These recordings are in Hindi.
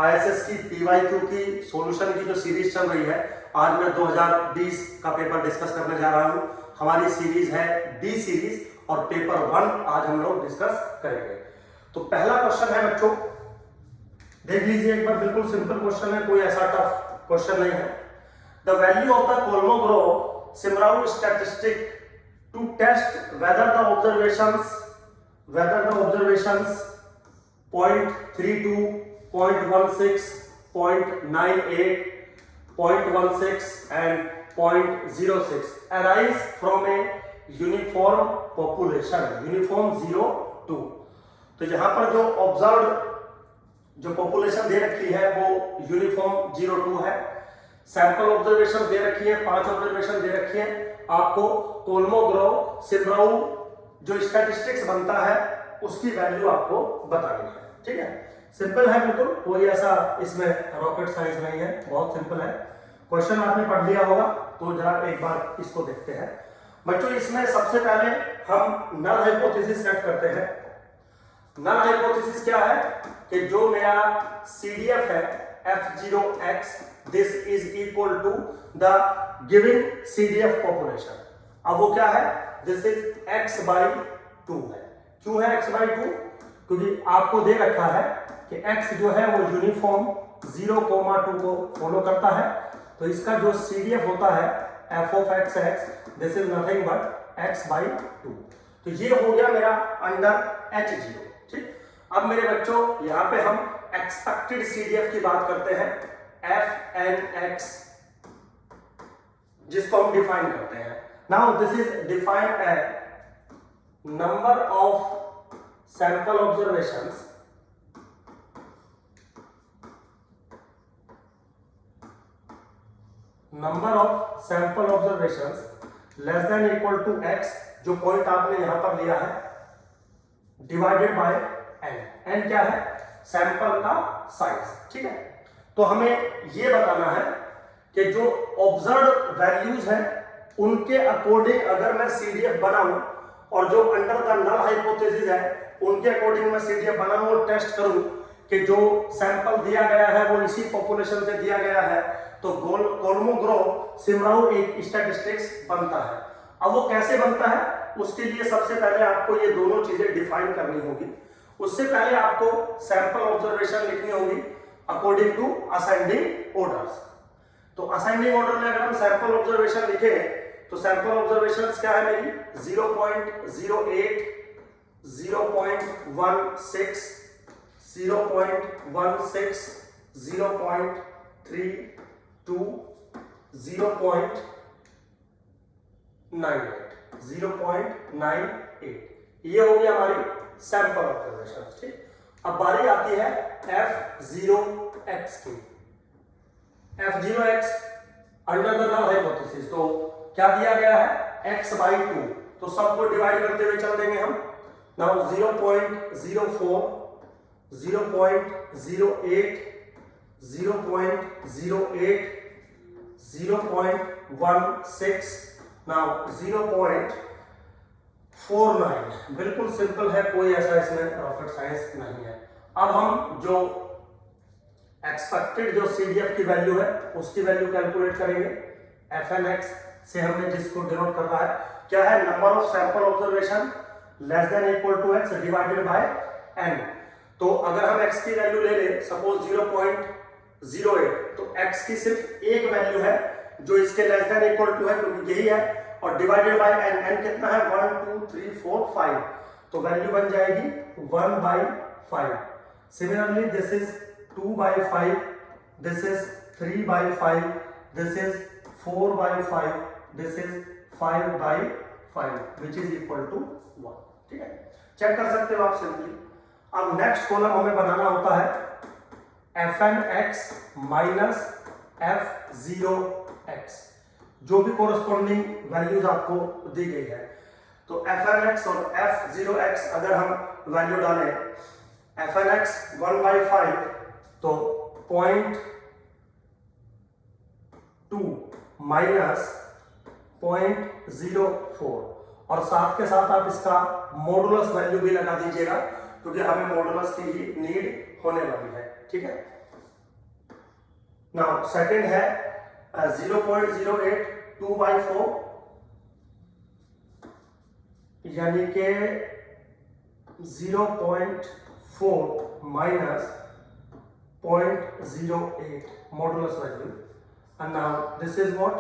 ISS की PYQ की सॉल्यूशन की जो सीरीज चल रही है, आज मैं 2020 का पेपर डिस्कस करने जा रहा हूं। हमारी सीरीज है डी सीरीज और पेपर 1 आज हम लोग डिस्कस करेंगे। तो पहला क्वेश्चन है बच्चों, देख लीजिए एक बार, बिल्कुल सिंपल क्वेश्चन है, कोई ऐसा टफ क्वेश्चन नहीं है। The value of the Kolmogorov Smirnov statistic to test whether the observations 0.32, 0.16, 0.98, 0.16 and 0.06 arise from a uniform population, uniform 0 2। तो यहां पर जो ऑब्जर्व्ड जो पॉपुलेशन दे रखी है वो यूनिफॉर्म 0-2 है। सैंपल ऑब्जर्वेशन दे रखी है, 5 ऑब्जर्वेशन दे रखी है। आपको कोलमोग्रोव-सिमराउ जो स्टैटिस्टिक्स बनता है उसकी वैल्यू आपको बतानी है। ठीक है, सिंपल है बिल्कुल, कोई ऐसा इसमें रॉकेट साइंस नहीं है, बहुत सिंपल है। क्वेश्चन आपने पढ़ लिया होगा, तो जरा एक बार इसको देखते हैं बच्चों। इसमें सबसे पहले हम नल हाइपोथेसिस सेट करते हैं। नल हाइपोथेसिस क्या है कि जो मेरा CDF है F0x, this is equal to the given CDF population. अब वो क्या है, दिस इज x/2 है। क्यों है x/2? क्योंकि आपको दे रखा है कि x जो है वो यूनिफॉर्म 0,2 को फॉलो करता है। तो इसका जो CDF होता है f(x)(x), this is nothing but x/2। तो ये हो गया मेरा अंडर H0। ठीक, अब मेरे बच्चों यहां पे हम एक्सपेक्टेड CDF की बात करते हैं, fnx, जिसको हम डिफाइन करते हैं। Now this is defined as number of sample observations less than equal to x, जो पॉइंट आपने यहां पर लिया है, डिवाइडेड बाय n। n क्या है? सैंपल का साइज। ठीक है, तो हमें यह बताना है कि जो ऑब्जर्व्ड वैल्यूज हैं उनके अकॉर्डिंग अगर मैं CDF बनाऊं और जो अंडर द नल हाइपोथेसिस है उनके अकॉर्डिंग मैं CDF बनाऊं और टेस्ट करूं कि जो सैंपल दिया गया है वो इसी पॉपुलेशन से दिया गया है, तो कोलमोग्रोव-सिमराउ एक स्टैटिस्टिक्स बनता है। अब वो कैसे बनता है, उसके लिए सबसे पहले आपको ये दोनों चीजें डिफाइन करनी होगी। उससे पहले आपको सैंपल ऑब्जर्वेशन लिखनी होगी अकॉर्डिंग टू असेंडिंग ऑर्डर्स। तो असेंडिंग ऑर्डर में अगर हम सैंपल ऑब्जर्वेशन लिखे तो सैंपल ऑब्जर्वेशंस क्या है मेरी, 0.08, 0.16, 0.16, 0.32, 0.98। ये हो गया हमारी सैंपल ऑब्जर्वेशन। ठीक, अब बारी आती है F0x की। F0x under the null hypothesis, तो क्या दिया गया है, x/2। तो सबको डिवाइड करते हुए चल देंगे हम। Now 0.04, 0.08, 0.08, 0.16, now 0.49। बिल्कुल सिंपल है, कोई ऐसा इसमें रॉकेट साइंस नहीं है। अब हम जो एक्सपेक्टेड जो CDF की वैल्यू है उसकी वैल्यू कैलकुलेट करेंगे। fnx से हमने जिसको डिनोट कर रहा है क्या है, number of sample observation less than equal to x divided by n। तो अगर हम x की वैल्यू ले ले सपोज 0.08, तो x की सिर्फ एक वैल्यू है जो इसके लेस देन इक्वल टू है, क्योंकि यही है, और डिवाइडेड बाय n। n कितना है, 1 2 3 4 5, तो वैल्यू बन जाएगी 1/5। Similarly this is 2/5, this is 3/5, this is 4/5, this is 5/5, which is equal to 1। ठीक है, चेक कर सकते हो आप सिंपली। अब नेक्स्ट कॉलम हमें बनाना होता है fnx माइनस f0x, जो भी कोरस्पॉन्डिंग वैल्यूज आपको दी गई है। तो fnx और f0x अगर हम वैल्यू डालें, fnx 1/5 तो 0.2 माइनस 0.04, और साथ के साथ आप इसका मॉडुलस वैल्यू भी लगा दीजिएगा, क्योंकि हमें मॉडुलस की ही नीड होने वाली है। ठीक है, नाउ सेकंड है 0.08 2/4 यानी कि 0.4 minus 0.08 modulus value, and now this is what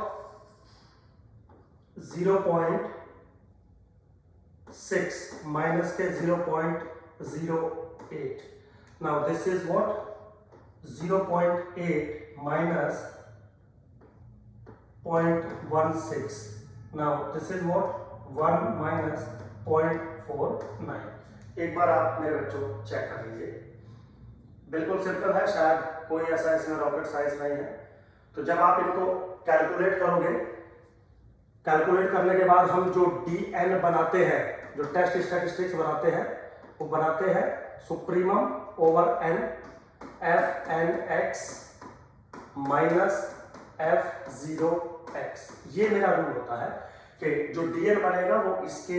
0.6 minus के 0.08. now this is what 0.8 minus 0.16. now this is what 1 minus 0.49. एक बार आप मेरे बच्चों चेक कर लीजिए, बिल्कुल सिंपल है, शायद कोई ऐसा इसमें रॉकेट साइंस नहीं है। तो जब आप इनको कैलकुलेट करोगे, कैलकुलेट करने के बाद हम जो DN बनाते हैं, जो टेस्ट स्टैटिस्टिक्स बनाते हैं, वो बनाते हैं supremum over N FNX minus F0X। ये मेरा रूल होता है कि जो DN बनेगा वो इसके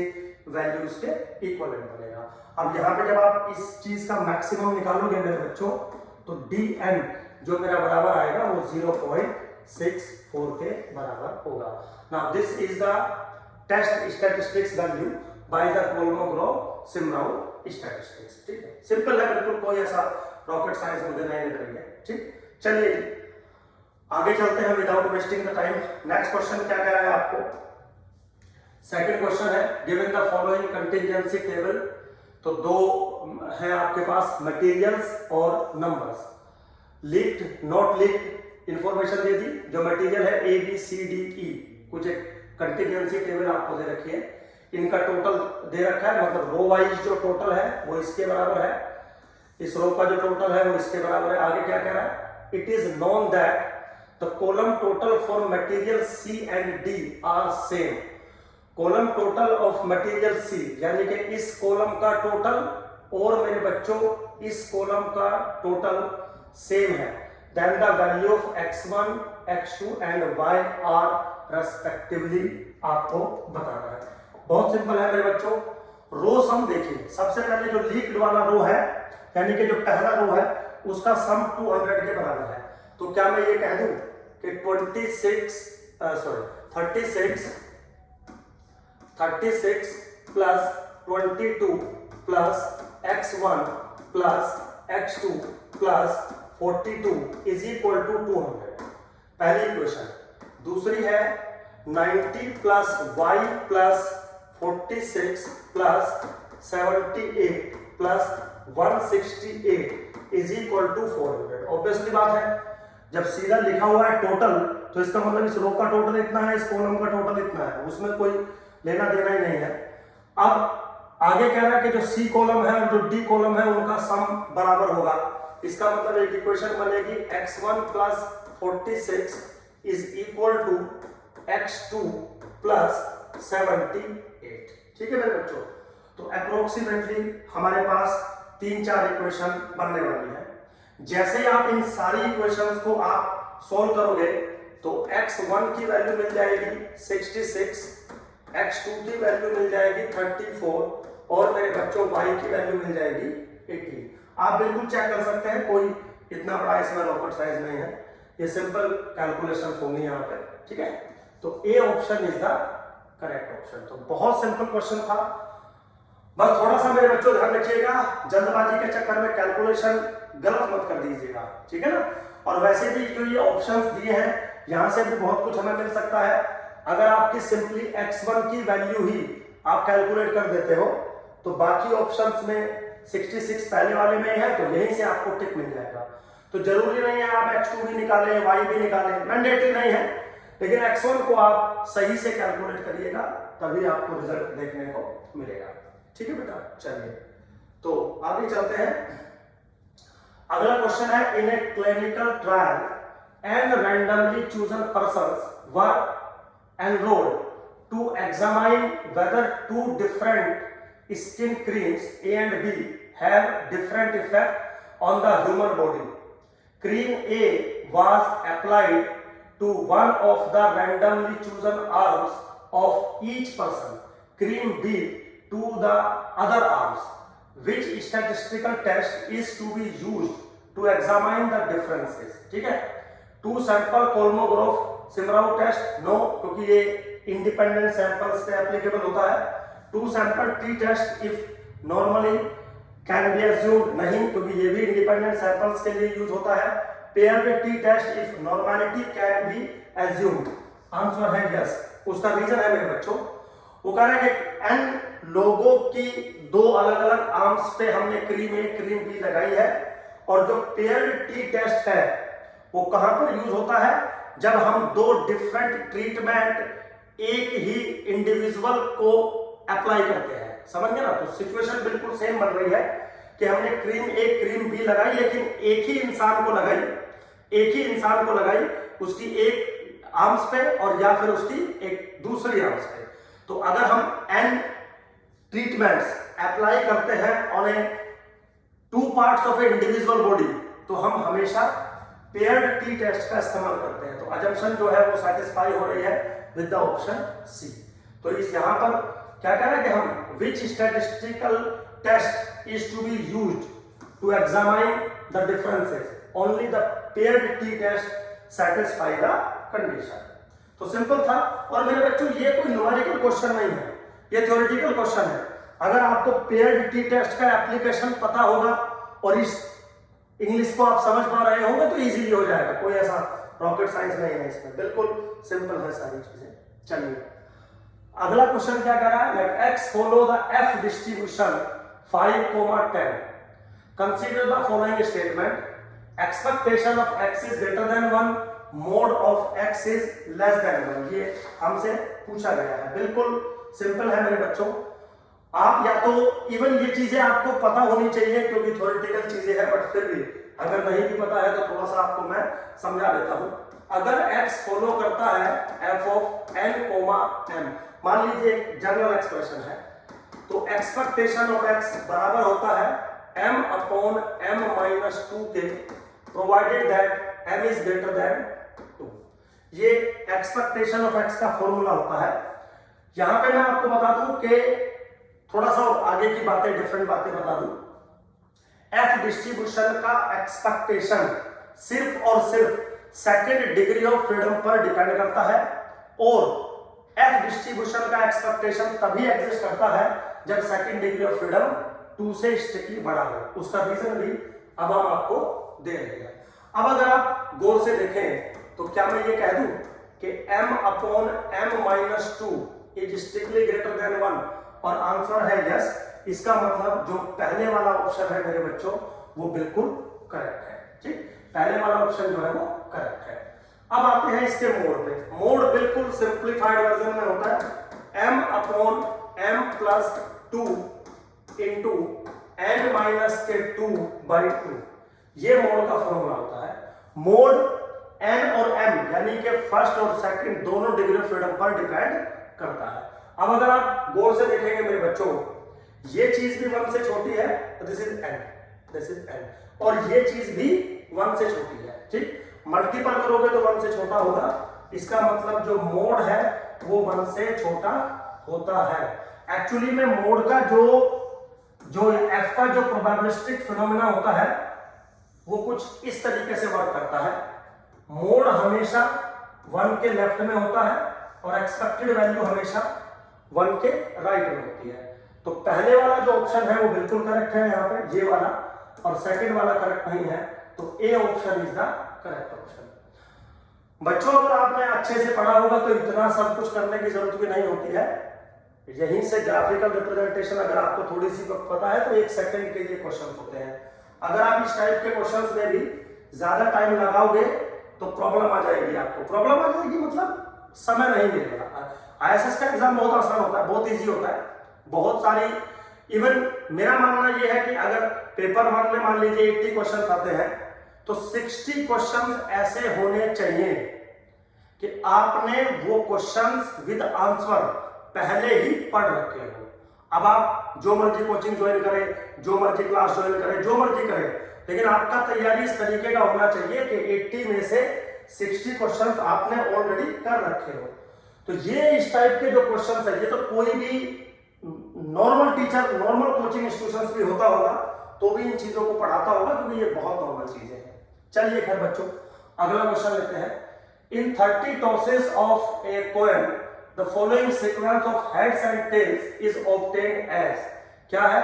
वैल्यूज के इक्वलेंट बनेगा। अब यहाँ पे जब आप इस चीज का मैक्सिमम निकालोगे मेरे बच्चों, तो DN जो मेरा बराबर आएगा वो 0.64 के बराबर होगा। Now this is the test statistics value by the Kolmogorov Smirnov statistics. ठीक है, सिंपल है बिल्कुल, कोई ऐसा रॉकेट साइंस मुझे नहीं लग रही है। ठीक, चलिए आगे चलते हैं without wasting the time. Next question क्या कह रहा है आपको? सेकंड क्वेश्चन है given the following contingency table. तो दो है आपके पास, मटेरियल्स और numbers. Leaked not leaked information दे दी। जो मटेरियल है ABCDE, कुछ एक कंटिजेंसी टेबल आपको दे रखी है, इनका टोटल दे रखा है, मतलब रो वाइज जो टोटल है वो इसके बराबर है, इस रो का जो टोटल है वो इसके बराबर है। आगे क्या कह रहा है? It is known that the column total for material C and D are same. Column total of material C यानी कि इस कॉलम का टोटल और मेरे बच्चों इस कॉलम का टोटल सेम है, then the value of x1 x2 and y are respectively आपको बताना है। बहुत सिंपल है मेरे बच्चों। रो सम देखिए, सबसे पहले जो लीक्ड वाला रो है यानी कि जो पहला रो है उसका सम 200 के बराबर है। तो क्या मैं ये कह दूं कि 36 plus 22 plus x1 plus x2 plus 42 is equal to 200। पहली इक्वेशन। दूसरी है 90 plus y plus 46 plus 78 plus 168 is equal to 400। Obviously बात है, जब सीधा लिखा हुआ है टोटल, तो इसका मतलब इस रो का टोटल इतना है, इस कॉलम का टोटल इतना है, उसमें कोई लेना देना ही नहीं है। अब आगे कह रहा है कि जो C कॉलम है और जो D कॉलम है उनका सम बराबर होगा। इसका मतलब एक इक्वेशन बनेगी x1 plus 46 is equal to x2 plus 78। ठीक है मेरे बच्चों, तो अप्रोक्सीमेटली हमारे पास 3-4 इक्वेशन बनने वाली है। जैसे ही आप इन सारी इक्वेशंस को आप सॉल्व करोगे तो x1 की वैल्यू मिल जाएगी 66, x2 की वैल्यू मिल जाएगी 34 और मेरे बच्चों y की वैल्यू मिल जाएगी 18। आप बिल्कुल चेक कर सकते हैं, कोई इतना बड़ा इसमें रॉकेट साइंस नहीं है, ये सिंपल कैलकुलेशन होंगी यहाँ पे। ठीक है, तो A option is the correct option. तो बहुत सिंपल क्वेश्चन था, बस थोड़ा सा मेरे बच्चों ध्यान रखिएगा, जल्दबाजी के चक्कर में कैलकुलेशन गलत मत कर दीजिएगा। ठीक है ना? और वैसे भी जो ये ऑप्शंस दिए हैं यहां से भी बहुत कुछ हमें मिल सकता है। अगर आपकी सिंपली x1 की वैल्यू ही आप कैलकुलेट कर देते हो तो बाकी ऑप्शंस में 66 पहले वाले में है, तो यहीं से आपको टिक मिल जाएगा। तो जरूरी नहीं है आप x2 भी निकालें, y भी निकालें, मैंडेटरी नहीं है, लेकिन x1 को आप सही से कैलकुलेट करिएगा, तभी आपको रिजल्ट देखने को मिलेगा। ठीक है बेटा, चलिए तो आगे चलते हैं। अगला क्वेश्चन है, in a clinical trial and randomly chosen persons were enrolled to examine whether 2 different skin creams A and B have different effect on the human body. Cream A was applied to one of the randomly chosen arms of each person, cream B to the other arms. Which statistical test is to be used to examine the differences? ठीक है, 2 sample Kolmogorov Smirnov test no, क्योंकि ये इंडिपेंडेंट सैंपल्स पे एप्लीकेबल होता है। 2 sample t test if normally can be assumed नहीं, क्योंकि ये भी इंडिपेंडेंट सैंपल्स के लिए यूज होता है। Paired t test if normality can be assumed, answer है यस। उसका रीजन है मेरे बच्चों, वो कह रहे हैं कि n लोगों की 2 अलग अलग आर्म्स पे हमने क्रीम ए क्रीम बी लगाई है, और जो पेयर्ड टी टेस्ट है वो कहां पर यूज होता है, जब हम 2 डिफरेंट ट्रीटमेंट एक ही इंडिविजुअल को अप्लाई करते हैं। समझ गए ना? तो सिचुएशन बिल्कुल सेम बन रही है कि हमने क्रीम ए क्रीम बी लगाई, लेकिन एक ही इंसान को लगाई, उसकी एक आर्म्स पे और या फिर उसकी एक दूसरी आर्म्स पे। तो अगर हम n ट्रीटमेंट्स अप्लाई करते हैं on A 2 parts of A individual body, तो हम हमेशा पेयर्ड टी टेस्ट का इस्तेमाल करते हैं। तो अजम्पशन जो है वो सेटिस्फाई हो रही है विद द ऑप्शन सी। तो इस यहां पर क्या कह रहे हैं कि हम which statistical test is to be used to examine the differences, only the paired t test satisfy the condition. तो सिंपल था। और मेरे बच्चों ये कोई न्यूमेरिकल क्वेश्चन नहीं है, ये थ्योरेटिकल क्वेश्चन है। अगर आपको पेयर्ड टी टेस्ट का एप्लीकेशन पता होगा और इस इंग्लिश को आप समझ पा रहे होंगे तो इजीली हो जाएगा, कोई ऐसा रॉकेट साइंस नहीं है इसमें, बिल्कुल सिंपल है सारी चीजें। चलिए अगला क्वेश्चन क्या कह रहा है, let x follow the f distribution 5,10, consider the following statement, expectation of x is greater than 1, mode of x is less than 1। ये हमसे पूछा गया है, बिल्कुल सिंपल है मेरे बच्चों। आप या तो इवन ये चीजें आपको पता होनी चाहिए क्योंकि थ्योरेटिकल चीजें हैं, बट फिर भी अगर नहीं भी पता है तो थोड़ा सा आपको मैं समझा देता हूं। अगर x फॉलो करता है f ऑफ n, m, मान लीजिए एक जनरल एक्सप्रेशन है, तो एक्सपेक्टेशन ऑफ x बराबर होता है m अपॉन m माइनस 2 के, provided that m is greater then 2। ये एक्सपेक्टेशन ऑफ x का फॉर्मूला होता है। यहां पे मैं आपको बता दूं कि थोड़ा सा आगे की बातें, डिफरेंट बातें बता दूं। f डिस्ट्रीब्यूशन का एक्सपेक्टेशन सिर्फ और सिर्फ सेकेंड डिग्री ऑफ फ्रीडम पर डिपेंड करता है, और f डिस्ट्रीब्यूशन का एक्सपेक्टेशन तभी एग्जिस्ट करता है जब सेकेंड डिग्री ऑफ फ्रीडम 2 से स्ट्रिक्टली बड़ा हो। उसका रीजन भी अब हम आपको दे रहे हैं। अब अगर आप गौर से देखें तो क्या मैं ये कह दूं कि m upon m minus 2 is strictly greater than 1, और आंसर है यस। इसका मतलब जो पहले वाला ऑप्शन है मेरे बच्चों वो बिल्कुल करेक्ट है। ठीक, पहले वाला ऑप्शन जो है वो करेक्ट है। अब आते हैं इसके मोड पे। मोड बिल्कुल सिंप्लीफाइड वर्जन में होता है m upon m plus 2 into n minus के 2/2। ये मोड का फॉर्मूला होता है। मोड n और m यानी कि फर्स्ट और सेकंड दोनों डिग्री ऑफ फ्रीडम पर डिपेंड करता है। अब अगर आप गौर से देखेंगे मेरे बच्चों, ये चीज भी 1 से छोटी है, तो दिस इज n, और ये चीज भी 1 से छोटी है। ठीक, मल्टीपल करोगे तो 1 से छोटा होगा। इसका मतलब जो मोड है वो 1 से छोटा होता है। एक्चुअली में मोड का जो f का जो प्रोबेबिलिस्टिक फिनोमेना होता है वो कुछ इस तरीके से वर्क करता है। मोड हमेशा 1 के लेफ्ट में होता है और एक्सपेक्टेड वैल्यू हमेशा 1 के राइट में होती है। तो पहले वाला जो ऑप्शन है वो बिल्कुल करेक्ट है यहाँ पे, ये वाला, और सेकंड वाला करेक्ट नहीं है, तो A option is the correct option. बच्चों अगर आपने अच्छे से पढ़ा होगा तो इतना सब कुछ करने की जरूरत भी नहीं होती है। यहीं से ग्राफिकल रिप्रेजेंटेशन अगर आपको थोड़ी सी पता है तो 1 सेकंड के लिए क्वेश्चन होते हैं। अगर आप इस टाइप के क्वेश्चंस में भी ज्यादा टाइम लगाओगे तो प्रॉब्लम आ जाएगी। आपको प्रॉब्लम आ जाएगी मतलब समय नहीं मिलेगा। IAS का एग्जाम बहुत आसान होता है, बहुत इजी होता है, बहुत सारी, इवन मेरा मानना यह है कि अगर पेपर 1 में मान लीजिए 80 क्वेश्चन आते हैं तो 60 क्वेश्चंस ऐसे होने चाहिए कि आपने वो क्वेश्चंस विद आंसर पहले ही पढ़ रखे हो। अब आप जो मर्जी कोचिंग ज्वाइन करें, जो मर्जी क्लास ज्वाइन करें, जो मर्जी करें, लेकिन आपका तैयारी इस तरीके का होना चाहिए कि 80 में से 60 क्वेश्चंस आपने ऑलरेडी कर रखे हो। तो ये इस टाइप के जो क्वेश्चंस है, ये तो कोई भी normal teacher, normal coaching institutions भी होता होगा तो भी इन चीजों को पढ़ाता होगा, क्योंकि ये बहुत नॉर्मल चीजें हैं। चलिए खैर बच्चों, अगला क्वेश्चन लेते हैं। In 30 tosses of a coin the following sequence of heads and tails is obtained as. क्या है?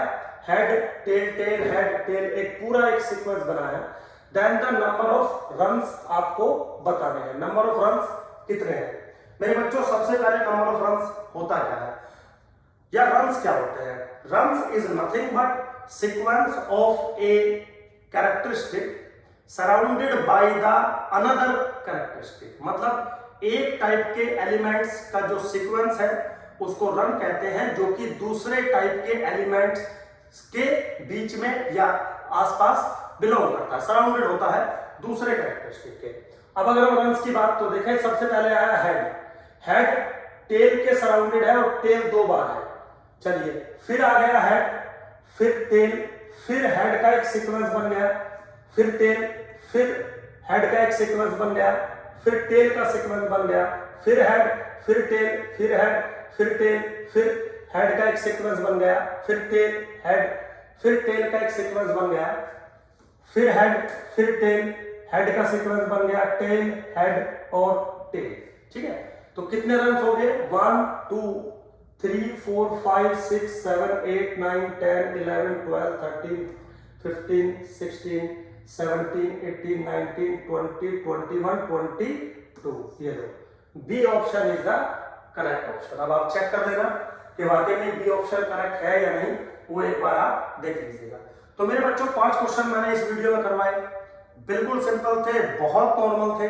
Head tail tail head tail, एक पूरा एक सीक्वेंस बना है। Then the number of runs आपको बताने हैं। नंबर ऑफ रन्स कितने हैं मेरे बच्चों? सबसे पहले नंबर ऑफ रन्स होता क्या है या रन्स क्या होते हैं? Runs is nothing but sequence of a characteristic surrounded by the another characteristic. मतलब एक टाइप के एलिमेंट्स का जो सीक्वेंस है उसको रन कहते हैं, जो कि दूसरे टाइप के एलिमेंट्स के बीच में या आसपास बिलोंग करता है, सराउंडेड होता है दूसरे कैरेक्टरिस्टिक के। अब अगर हम रन्स की बात तो देखें, सबसे पहले आया हेड। हेड टेल के सराउंडेड है और टेल 2 बार है। चलिए, फिर आ गया हेड, फिर टेल, फिर हेड का एक सीक्वेंस बन गया, फिर टेल, फिर हेड का एक सीक्वेंस बन गया, फिर टेल का सीक्वेंस बन गया, फिर हेड, फिर टेल, फिर हेड, फिर टेल, फिर हेड का एक सीक्वेंस बन गया, फिर टेल, हेड, फिर टेल का एक सीक्वेंस बन गया, फिर हेड, फिर टेल, हेड का सीक्वेंस बन गया, टेल, हेड और टेल। ठीक है, तो कितने रन हो गए? 1 2 3 4 5 6 7 8 9 10 11 12 13 15 16 17 18 19 20 21 22। ये लो, B option is the correct option. अब आप चेक कर लेना कि वाकई में बी ऑप्शन करेक्ट है या नहीं, वो एक बार आप देख लीजिएगा। तो मेरे बच्चों 5 क्वेश्चन मैंने इस वीडियो में करवाए, बिल्कुल सिंपल थे, बहुत नॉर्मल थे।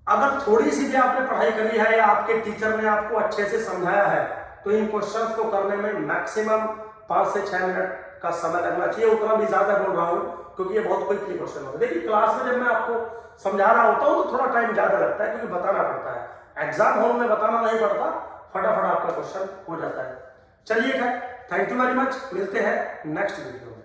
अगर थोड़ी सी भी आपने पढ़ाई करी है या आपके टीचर ने आपको अच्छे से समझाया है तो इन क्वेश्चंस को करने में मैक्सिमम 5 से 6 मिनट का समय लगना चाहिए। उतना भी ज्यादा बोल रहा हूं क्योंकि ये बहुत क्विकली क्वेश्चन होता है। देखिए, क्लास में जब मैं आपको समझा रहा होता हूं तो थोड़ा टाइम ज्यादा लगता है क्योंकि बताना पड़ता है। एग्जाम हॉल में बताना नहीं पड़ता, फटाफट आपका क्वेश्चन हो जाता है। चलिए खैर, थैंक यू वेरी मच, मिलते हैं नेक्स्ट वीडियो में।